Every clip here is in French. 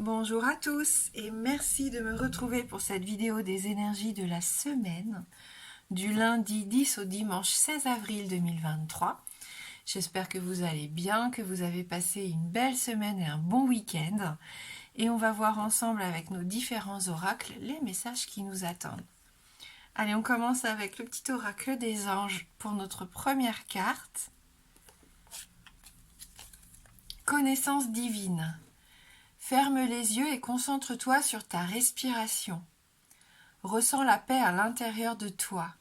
Bonjour à tous et merci de me retrouver pour cette vidéo des énergies de la semaine du lundi 10 au dimanche 16 avril 2023. J'espère que vous allez bien, que vous avez passé une belle semaine et un bon week-end. Et on va voir ensemble avec nos différents oracles les messages qui nous attendent. Allez, on commence avec le petit oracle des anges pour notre première carte. Connaissance divine. Ferme les yeux et concentre-toi sur ta respiration. Ressens la paix à l'intérieur de toi.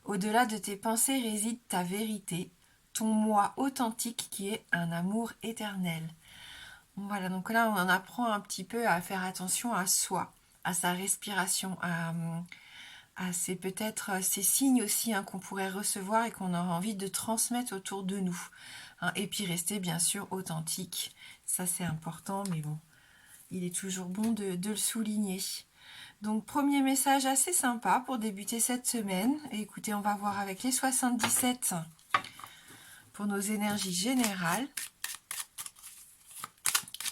Au-delà de tes pensées réside ta vérité, ton moi authentique qui est un amour éternel. Voilà, donc là on en apprend un petit peu à faire attention à soi, à sa respiration, à ces peut-être ces signes aussi qu'on pourrait recevoir et qu'on aura envie de transmettre autour de nous. Et puis rester bien sûr authentique, ça c'est important, mais bon, il est toujours bon de le souligner. Donc premier message assez sympa pour débuter cette semaine. Et écoutez, on va voir avec les 77 pour nos énergies générales.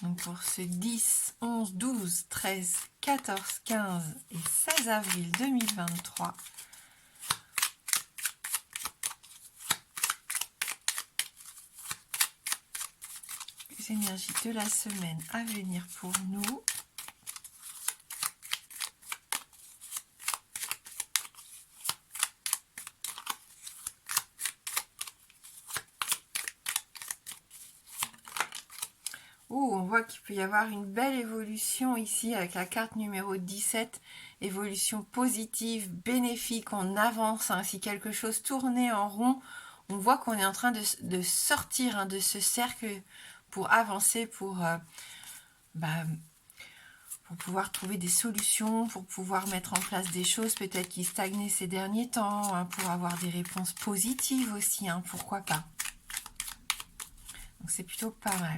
Donc pour ce 10, 11, 12, 13, 14, 15 et 16 avril 2023. Les énergies de la semaine à venir pour nous. On voit qu'il peut y avoir une belle évolution ici avec la carte numéro 17, évolution positive, bénéfique, on avance, si quelque chose tournait en rond, on voit qu'on est en train de sortir de ce cercle pour avancer, pour pouvoir trouver des solutions, pour pouvoir mettre en place des choses peut-être qui stagnaient ces derniers temps, pour avoir des réponses positives aussi, pourquoi pas. Donc c'est plutôt pas mal.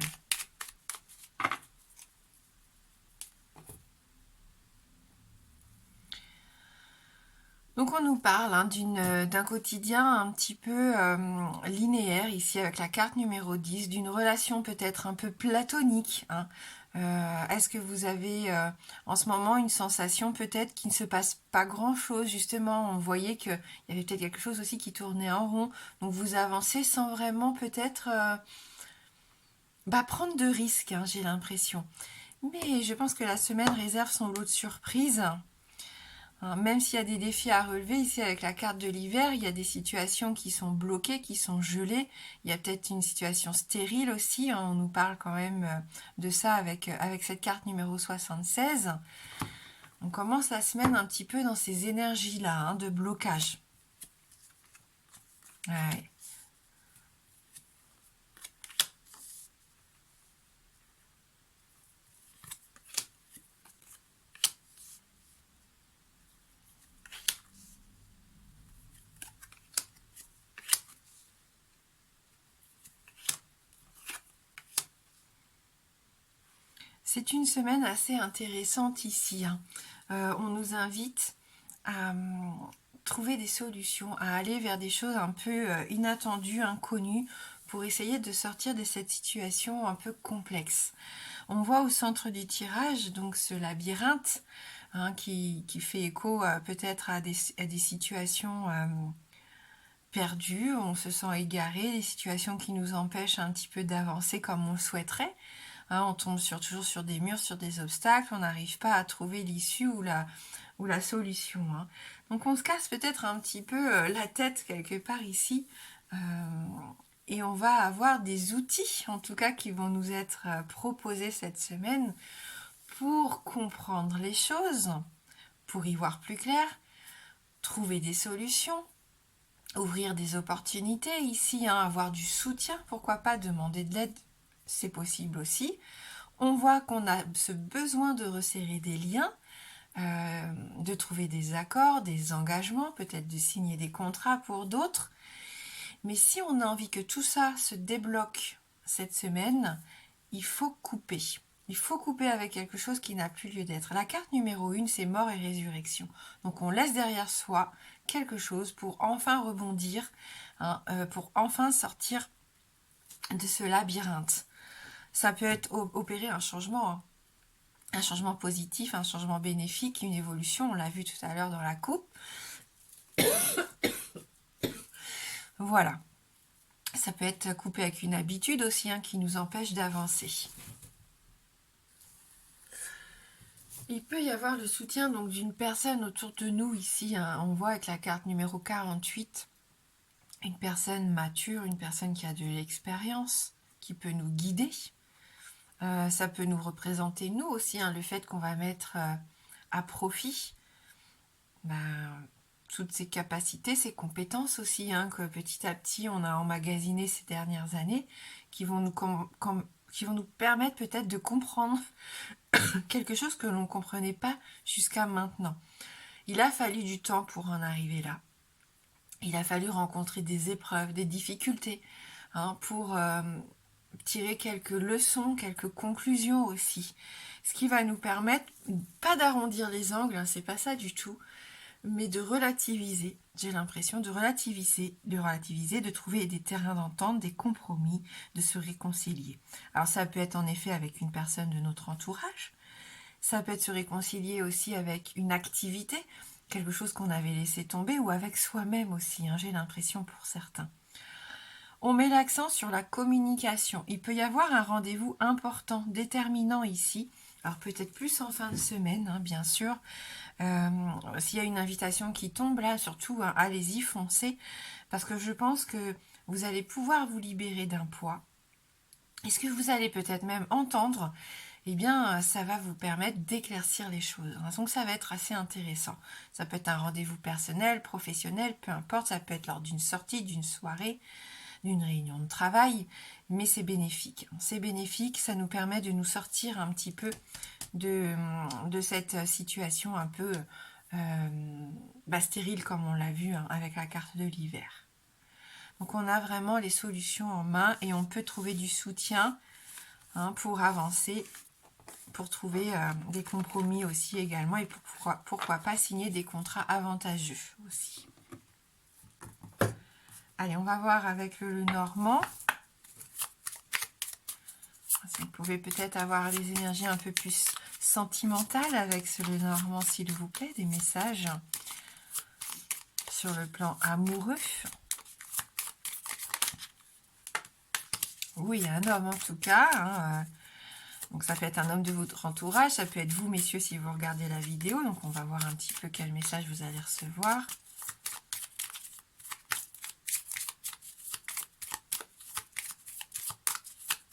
Donc on nous parle d'un quotidien un petit peu linéaire ici avec la carte numéro 10, d'une relation peut-être un peu platonique. Est-ce que vous avez en ce moment une sensation peut-être qu'il ne se passe pas grand-chose justement? On voyait qu'il y avait peut-être quelque chose aussi qui tournait en rond. Donc vous avancez sans vraiment peut-être prendre de risques, j'ai l'impression. Mais je pense que la semaine réserve son lot de surprises. Même s'il y a des défis à relever, ici avec la carte de l'hiver, il y a des situations qui sont bloquées, qui sont gelées. Il y a peut-être une situation stérile aussi. On nous parle quand même de ça avec cette carte numéro 76. On commence la semaine un petit peu dans ces énergies-là, de blocage. Ouais. C'est une semaine assez intéressante ici. On nous invite à trouver des solutions, à aller vers des choses un peu inattendues, inconnues, pour essayer de sortir de cette situation un peu complexe. On voit au centre du tirage donc ce labyrinthe qui fait écho peut-être à des situations perdues, on se sent égaré, des situations qui nous empêchent un petit peu d'avancer comme on le souhaiterait. On tombe toujours sur des murs, sur des obstacles, on n'arrive pas à trouver l'issue ou la solution. Donc on se casse peut-être un petit peu la tête quelque part ici, et on va avoir des outils en tout cas qui vont nous être proposés cette semaine pour comprendre les choses, pour y voir plus clair, trouver des solutions, ouvrir des opportunités ici, avoir du soutien, pourquoi pas demander de l'aide, c'est possible aussi. On voit qu'on a ce besoin de resserrer des liens, de trouver des accords, des engagements, peut-être de signer des contrats pour d'autres. Mais si on a envie que tout ça se débloque cette semaine, il faut couper. Il faut couper avec quelque chose qui n'a plus lieu d'être. La carte numéro 1, c'est mort et résurrection. Donc on laisse derrière soi quelque chose pour enfin rebondir, pour enfin sortir de ce labyrinthe. Ça peut être opérer un changement. un changement positif, un changement bénéfique, une évolution, on l'a vu tout à l'heure dans la coupe. Voilà. Ça peut être coupé avec une habitude aussi hein, qui nous empêche d'avancer. Il peut y avoir le soutien donc d'une personne autour de nous ici. Hein, on voit avec la carte numéro 48, une personne mature, une personne qui a de l'expérience, qui peut nous guider. Ça peut nous représenter nous aussi, hein, le fait qu'on va mettre à profit toutes ces capacités, ces compétences aussi, hein, que petit à petit on a emmagasinées ces dernières années, qui vont nous permettre peut-être de comprendre quelque chose que l'on ne comprenait pas jusqu'à maintenant. Il a fallu du temps pour en arriver là. Il a fallu rencontrer des épreuves, des difficultés, hein, pour tirer quelques leçons, quelques conclusions aussi. Ce qui va nous permettre, pas d'arrondir les angles, hein, c'est pas ça du tout, mais de relativiser, j'ai l'impression de relativiser, de trouver des terrains d'entente, des compromis, de se réconcilier. Alors ça peut être en effet avec une personne de notre entourage, ça peut être se réconcilier aussi avec une activité, quelque chose qu'on avait laissé tomber, ou avec soi-même aussi, hein, j'ai l'impression pour certains. On met l'accent sur la communication. Il peut y avoir un rendez-vous important, déterminant ici. Alors peut-être plus en fin de semaine, hein, bien sûr. S'il y a une invitation qui tombe là, surtout, hein, allez-y, foncez. Parce que je pense que vous allez pouvoir vous libérer d'un poids. Et ce que vous allez peut-être même entendre, eh bien, ça va vous permettre d'éclaircir les choses. Donc ça va être assez intéressant. Ça peut être un rendez-vous personnel, professionnel, peu importe. Ça peut être lors d'une sortie, d'une soirée, d'une réunion de travail, mais c'est bénéfique. C'est bénéfique, ça nous permet de nous sortir un petit peu de cette situation un peu stérile comme on l'a vu hein, avec la carte de l'hiver. Donc on a vraiment les solutions en main et on peut trouver du soutien hein, pour avancer, pour trouver des compromis aussi également et pourquoi pas signer des contrats avantageux aussi. Allez, on va voir avec le Normand. Vous pouvez peut-être avoir des énergies un peu plus sentimentales avec ce Normand, s'il vous plaît, des messages sur le plan amoureux. Oui, il y a un homme en tout cas. Hein, donc ça peut être un homme de votre entourage, ça peut être vous, messieurs, si vous regardez la vidéo. Donc on va voir un petit peu quel message vous allez recevoir.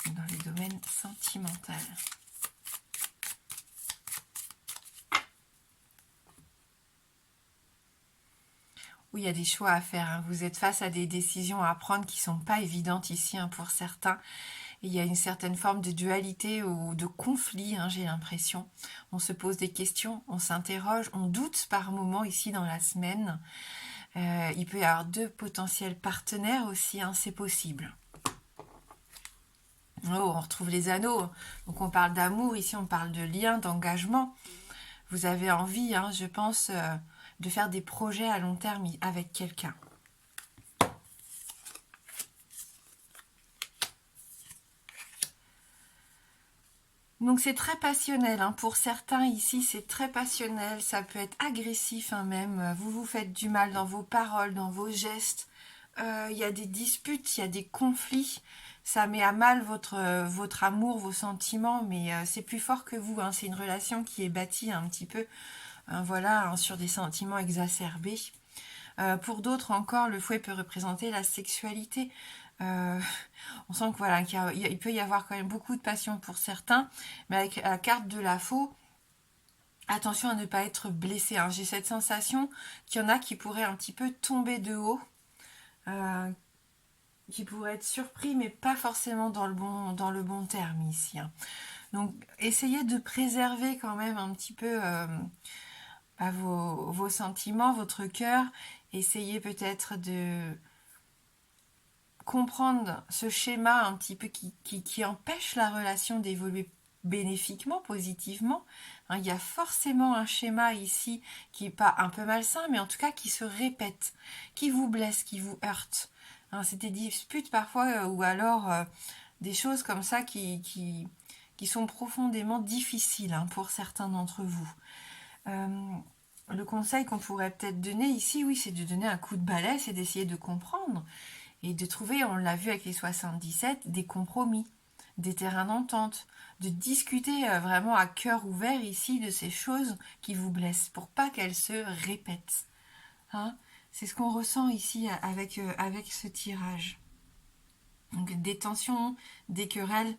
Dans les domaines sentimentaux. Oui, il y a des choix à faire. Hein. Vous êtes face à des décisions à prendre qui ne sont pas évidentes ici hein, pour certains. Et il y a une certaine forme de dualité ou de conflit, hein, j'ai l'impression. On se pose des questions, on s'interroge, on doute par moments ici dans la semaine. Il peut y avoir deux potentiels partenaires aussi, hein, c'est possible. Oh, on retrouve les anneaux. Donc on parle d'amour, ici on parle de lien, d'engagement. Vous avez envie, hein, je pense, de faire des projets à long terme avec quelqu'un. Donc c'est très passionnel, hein. Pour certains ici c'est très passionnel, ça peut être agressif hein, même, vous vous faites du mal dans vos paroles, dans vos gestes, il y a des disputes, il y a des conflits, ça met à mal votre amour, vos sentiments, mais c'est plus fort que vous, hein. C'est une relation qui est bâtie un petit peu voilà, hein, sur des sentiments exacerbés. Pour d'autres encore, le fouet peut représenter la sexualité. On sent que voilà, il peut y avoir quand même beaucoup de passion pour certains, mais avec la carte de la faux, attention à ne pas être blessé. Hein. J'ai cette sensation qu'il y en a qui pourraient un petit peu tomber de haut, qui pourraient être surpris, mais pas forcément dans le bon terme ici. Hein. Donc, essayez de préserver quand même un petit peu vos sentiments, votre cœur. Essayez peut-être de comprendre ce schéma un petit peu qui empêche la relation d'évoluer bénéfiquement, positivement. Hein, il y a forcément un schéma ici qui n'est pas un peu malsain, mais en tout cas qui se répète, qui vous blesse, qui vous heurte. Hein, c'est des disputes parfois ou alors des choses comme ça qui qui sont profondément difficiles hein, pour certains d'entre vous. Le conseil qu'on pourrait peut-être donner ici, oui, c'est de donner un coup de balai, c'est d'essayer de comprendre et de trouver, on l'a vu avec les 77, des compromis, des terrains d'entente, de discuter vraiment à cœur ouvert ici de ces choses qui vous blessent pour pas qu'elles se répètent. Hein, c'est ce qu'on ressent ici avec ce tirage. Donc des tensions, des querelles,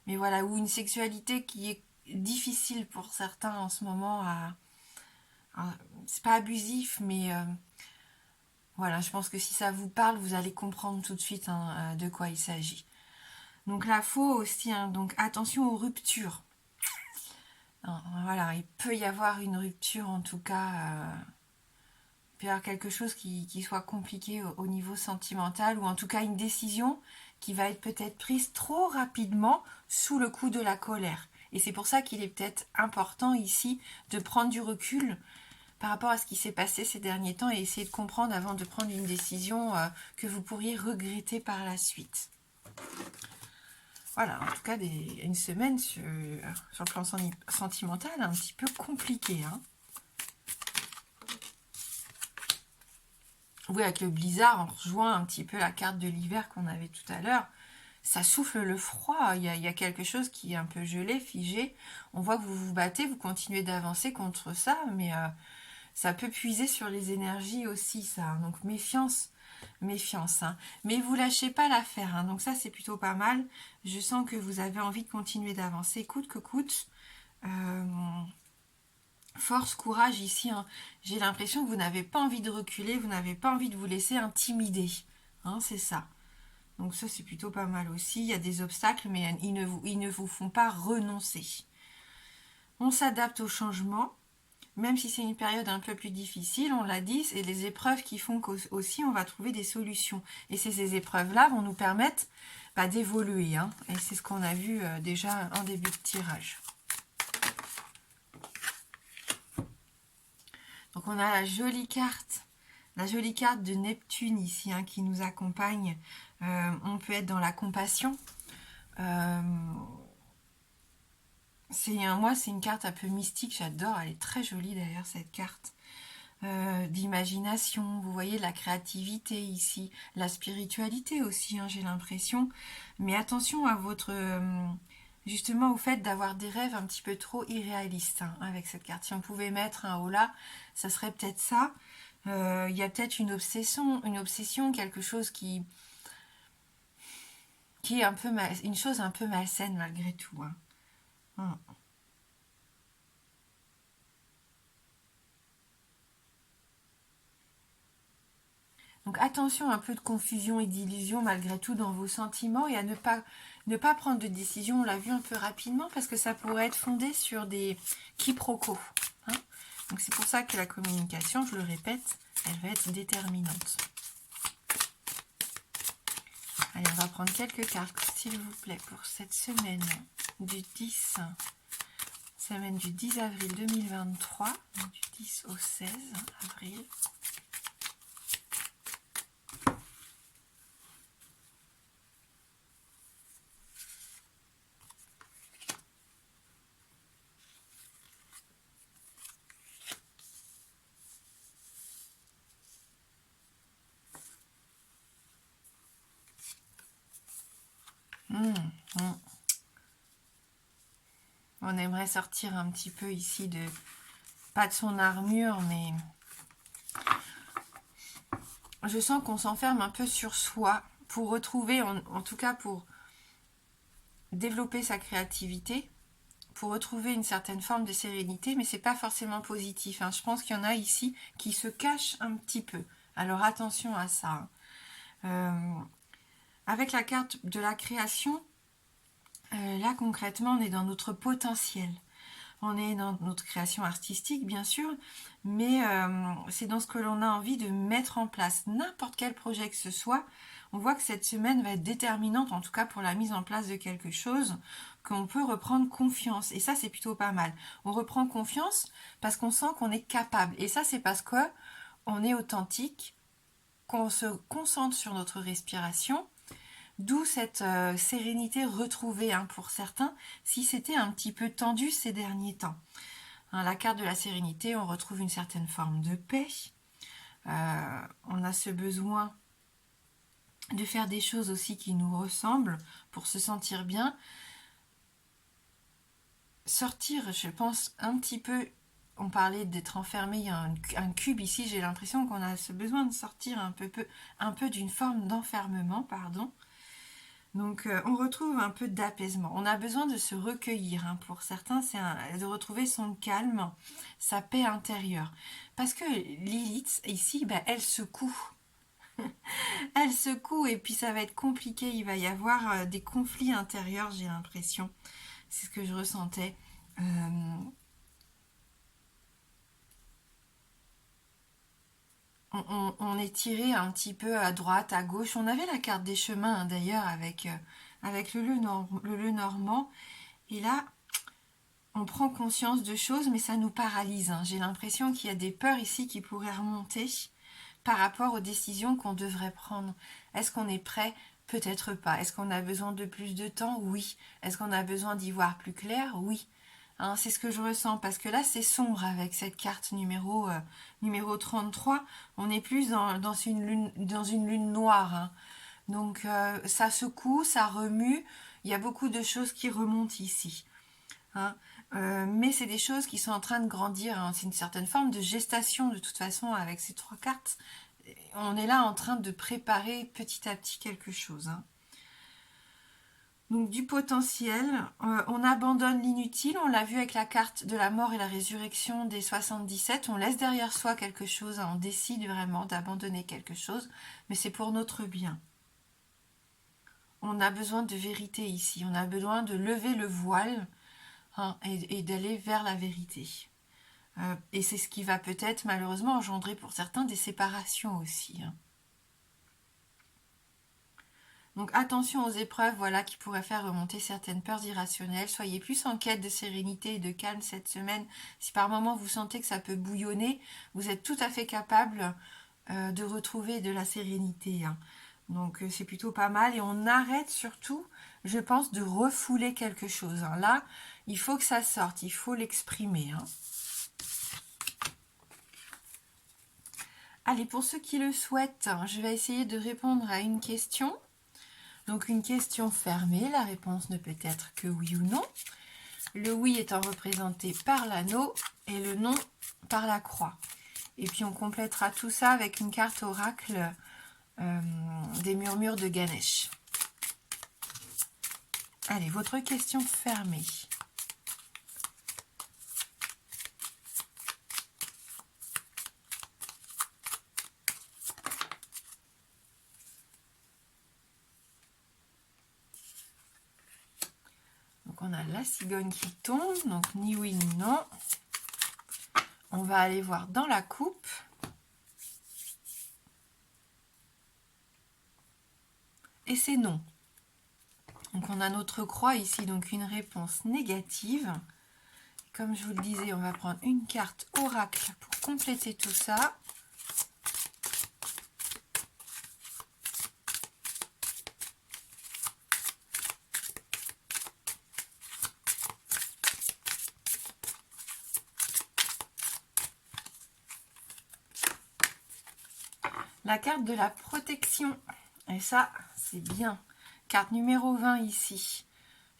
mais voilà, ou une sexualité qui est difficile pour certains en ce moment c'est pas abusif, mais voilà, je pense que si ça vous parle, vous allez comprendre tout de suite hein, de quoi il s'agit. Donc la faux aussi, hein, donc attention aux ruptures. Voilà, il peut y avoir une rupture en tout cas. Il peut y avoir quelque chose qui soit compliqué au niveau sentimental, ou en tout cas une décision qui va être peut-être prise trop rapidement sous le coup de la colère. Et c'est pour ça qu'il est peut-être important ici de prendre du recul par rapport à ce qui s'est passé ces derniers temps et essayer de comprendre avant de prendre une décision que vous pourriez regretter par la suite. Voilà, en tout cas, une semaine sur le plan sentimental un petit peu compliquée. Hein. Oui, avec le blizzard, on rejoint un petit peu la carte de l'hiver qu'on avait tout à l'heure. Ça souffle le froid, il y a quelque chose qui est un peu gelé, figé. On voit que vous vous battez, vous continuez d'avancer contre ça, mais ça peut puiser sur les énergies aussi, ça. Donc méfiance, méfiance. Hein. Mais vous lâchez pas l'affaire, hein. Donc ça c'est plutôt pas mal. Je sens que vous avez envie de continuer d'avancer, coûte que coûte. Force, courage ici. Hein. J'ai l'impression que vous n'avez pas envie de reculer, vous n'avez pas envie de vous laisser intimider. Hein, c'est ça. Donc ça c'est plutôt pas mal aussi. Il y a des obstacles, mais ils ne vous font pas renoncer. On s'adapte au changement. Même si c'est une période un peu plus difficile, on l'a dit, c'est les épreuves qui font qu'aussi on va trouver des solutions. Et ces épreuves-là vont nous permettre d'évoluer. Hein. Et c'est ce qu'on a vu déjà en début de tirage. Donc on a la jolie carte de Neptune ici hein, qui nous accompagne. On peut être dans la compassion. Moi, c'est une carte un peu mystique, j'adore, elle est très jolie d'ailleurs cette carte. D'imagination, vous voyez la créativité ici, la spiritualité aussi, hein, j'ai l'impression. Mais attention à votre... justement au fait d'avoir des rêves un petit peu trop irréalistes hein, avec cette carte. Si on pouvait mettre un haut là, ça serait peut-être ça. Il y a peut-être une obsession, quelque chose qui est un peu une chose un peu malsaine malgré tout. Hein. Donc attention, un peu de confusion et d'illusion malgré tout dans vos sentiments et à ne pas prendre de décision, on l'a vu un peu rapidement, parce que ça pourrait être fondé sur des quiproquos. Hein. Donc c'est pour ça que la communication, je le répète, elle va être déterminante. Allez, on va prendre quelques cartes, s'il vous plaît, pour cette semaine du 10 avril 2023, du 10 au 16 avril. On aimerait sortir un petit peu ici pas de son armure, mais je sens qu'on s'enferme un peu sur soi pour retrouver, en tout cas pour développer sa créativité, pour retrouver une certaine forme de sérénité, mais c'est pas forcément positif. Hein. Je pense qu'il y en a ici qui se cachent un petit peu. Alors attention à ça. Avec la carte de la création, là concrètement on est dans notre potentiel. On est dans notre création artistique bien sûr, mais c'est dans ce que l'on a envie de mettre en place. N'importe quel projet que ce soit, on voit que cette semaine va être déterminante, en tout cas pour la mise en place de quelque chose, qu'on peut reprendre confiance. Et ça c'est plutôt pas mal. On reprend confiance parce qu'on sent qu'on est capable. Et ça c'est parce que on est authentique, qu'on se concentre sur notre respiration, D'où cette sérénité retrouvée hein, pour certains, si c'était un petit peu tendu ces derniers temps. Hein, la carte de la sérénité, on retrouve une certaine forme de paix. On a ce besoin de faire des choses aussi qui nous ressemblent pour se sentir bien. Sortir, je pense, un petit peu, on parlait d'être enfermé, il y a un cube ici, j'ai l'impression qu'on a ce besoin de sortir un peu d'une forme d'enfermement, pardon. Donc on retrouve un peu d'apaisement. On a besoin de se recueillir. Hein. Pour certains, c'est de retrouver son calme, sa paix intérieure. Parce que Lilith, ici, bah, elle secoue. Elle secoue et puis ça va être compliqué. Il va y avoir des conflits intérieurs, j'ai l'impression. C'est ce que je ressentais. On est tiré un petit peu à droite, à gauche. On avait la carte des chemins hein, d'ailleurs avec le le normand. Et là, on prend conscience de choses, mais ça nous paralyse. Hein. J'ai l'impression qu'il y a des peurs ici qui pourraient remonter par rapport aux décisions qu'on devrait prendre. Est-ce qu'on est prêt? Peut-être pas. Est-ce qu'on a besoin de plus de temps? Oui. Est-ce qu'on a besoin d'y voir plus clair? Oui. Hein, c'est ce que je ressens, parce que là, c'est sombre avec cette carte numéro 33. On est plus dans une lune noire. Hein. Donc, ça secoue, ça remue. Il y a beaucoup de choses qui remontent ici. Hein. Mais c'est des choses qui sont en train de grandir. Hein. C'est une certaine forme de gestation, de toute façon, avec ces trois cartes. On est là en train de préparer petit à petit quelque chose. Hein. Donc du potentiel, on abandonne l'inutile, on l'a vu avec la carte de la mort et la résurrection des 77, on laisse derrière soi quelque chose, on décide vraiment d'abandonner quelque chose, mais c'est pour notre bien. On a besoin de vérité ici, on a besoin de lever le voile hein, et d'aller vers la vérité. Et c'est ce qui va peut-être malheureusement engendrer pour certains des séparations aussi. Hein. Donc attention aux épreuves voilà, qui pourraient faire remonter certaines peurs irrationnelles. Soyez plus en quête de sérénité et de calme cette semaine. Si par moment vous sentez que ça peut bouillonner, vous êtes tout à fait capable de retrouver de la sérénité. Hein. Donc c'est plutôt pas mal. Et on arrête surtout, je pense, de refouler quelque chose. Hein. Là, il faut que ça sorte, il faut l'exprimer. Hein. Allez, pour ceux qui le souhaitent, je vais essayer de répondre à une question. Donc une question fermée, la réponse ne peut être que oui ou non. Le oui étant représenté par l'anneau et le non par la croix. Et puis on complétera tout ça avec une carte oracle des murmures de Ganesh. Allez, votre question fermée. Donc on a la cigogne qui tombe, donc ni oui ni non. On va aller voir dans la coupe. Et c'est non. Donc on a notre croix ici, donc une réponse négative. Comme je vous le disais, on va prendre une carte oracle pour compléter tout ça. La carte de la protection. Et ça, c'est bien. Carte numéro 20 ici.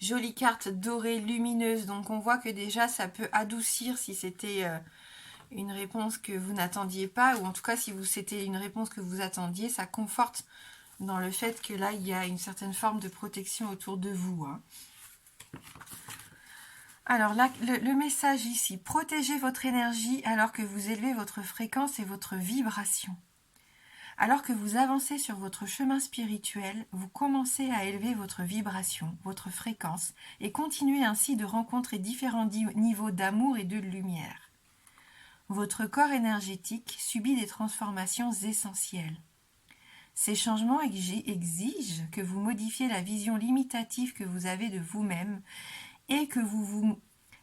Jolie carte dorée, lumineuse. Donc on voit que déjà, ça peut adoucir si c'était une réponse que vous n'attendiez pas. Ou en tout cas, si c'était une réponse que vous attendiez, ça conforte dans le fait que là, il y a une certaine forme de protection autour de vous. Hein. Alors là, le message ici. Protégez votre énergie alors que vous élevez votre fréquence et votre vibration. Alors que vous avancez sur votre chemin spirituel, vous commencez à élever votre vibration, votre fréquence, et continuez ainsi de rencontrer différents niveaux d'amour et de lumière. Votre corps énergétique subit des transformations essentielles. Ces changements exigent que vous modifiez la vision limitative que vous avez de vous-même et que vous vous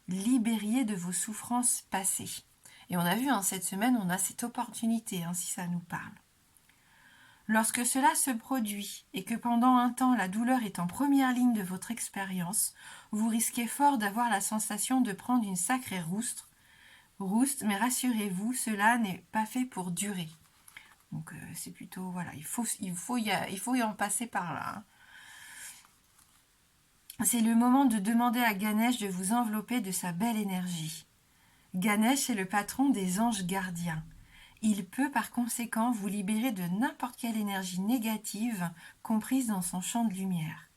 libériez de vos souffrances passées. Et on a vu, cette semaine, on a cette opportunité, si ça nous parle. Lorsque cela se produit et que pendant un temps la douleur est en première ligne de votre expérience, vous risquez fort d'avoir la sensation de prendre une sacrée rouste, mais rassurez-vous, cela n'est pas fait pour durer. Donc c'est plutôt, voilà, il faut y en passer par là. Hein. C'est le moment de demander à Ganesh de vous envelopper de sa belle énergie. Ganesh est le patron des anges gardiens. Il peut par conséquent vous libérer de n'importe quelle énergie négative comprise dans son champ de lumière.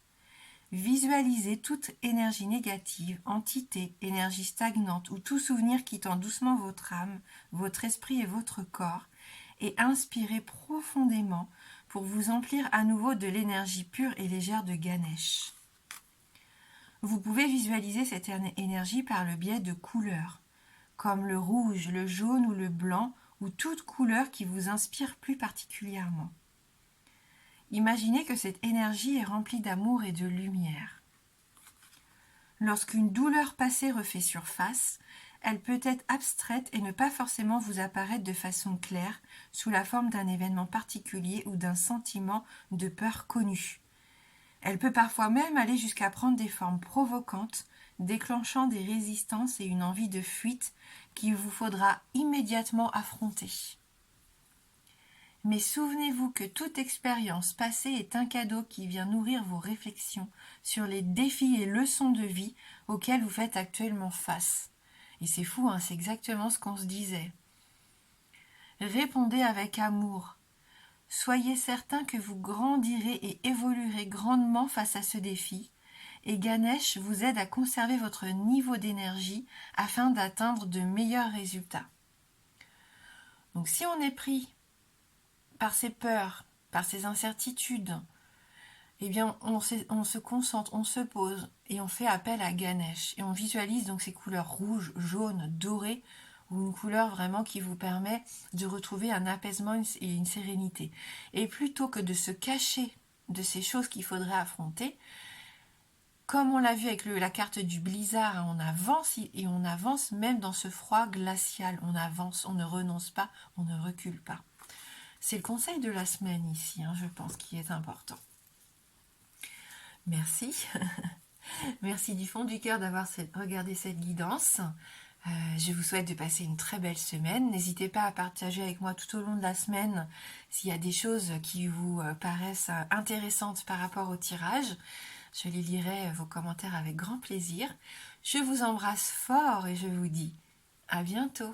Visualisez toute énergie négative, entité, énergie stagnante ou tout souvenir quittant doucement votre âme, votre esprit et votre corps et inspirez profondément pour vous emplir à nouveau de l'énergie pure et légère de Ganesh. Vous pouvez visualiser cette énergie par le biais de couleurs, comme le rouge, le jaune ou le blanc, ou toute couleur qui vous inspire plus particulièrement. Imaginez que cette énergie est remplie d'amour et de lumière. Lorsqu'une douleur passée refait surface, elle peut être abstraite et ne pas forcément vous apparaître de façon claire, sous la forme d'un événement particulier ou d'un sentiment de peur connu. Elle peut parfois même aller jusqu'à prendre des formes provocantes, déclenchant des résistances et une envie de fuite qu'il vous faudra immédiatement affronter. Mais souvenez-vous que toute expérience passée est un cadeau qui vient nourrir vos réflexions sur les défis et leçons de vie auxquels vous faites actuellement face. Et c'est fou, hein, c'est exactement ce qu'on se disait. Répondez avec amour. Soyez certain que vous grandirez et évoluerez grandement face à ce défi, et Ganesh vous aide à conserver votre niveau d'énergie afin d'atteindre de meilleurs résultats. Donc si on est pris par ces peurs, par ces incertitudes, eh bien on se concentre, on se pose et on fait appel à Ganesh et on visualise donc ces couleurs rouges, jaunes, dorées ou une couleur vraiment qui vous permet de retrouver un apaisement et une sérénité. Et plutôt que de se cacher de ces choses qu'il faudrait affronter, comme on l'a vu avec la carte du blizzard, on avance et on avance même dans ce froid glacial. On avance, on ne renonce pas, on ne recule pas. C'est le conseil de la semaine ici, hein, je pense, qui est important. Merci. Merci du fond du cœur d'avoir regardé cette guidance. Je vous souhaite de passer une très belle semaine. N'hésitez pas à partager avec moi tout au long de la semaine s'il y a des choses qui vous paraissent intéressantes par rapport au tirage. Je les lirai vos commentaires avec grand plaisir. Je vous embrasse fort et je vous dis à bientôt.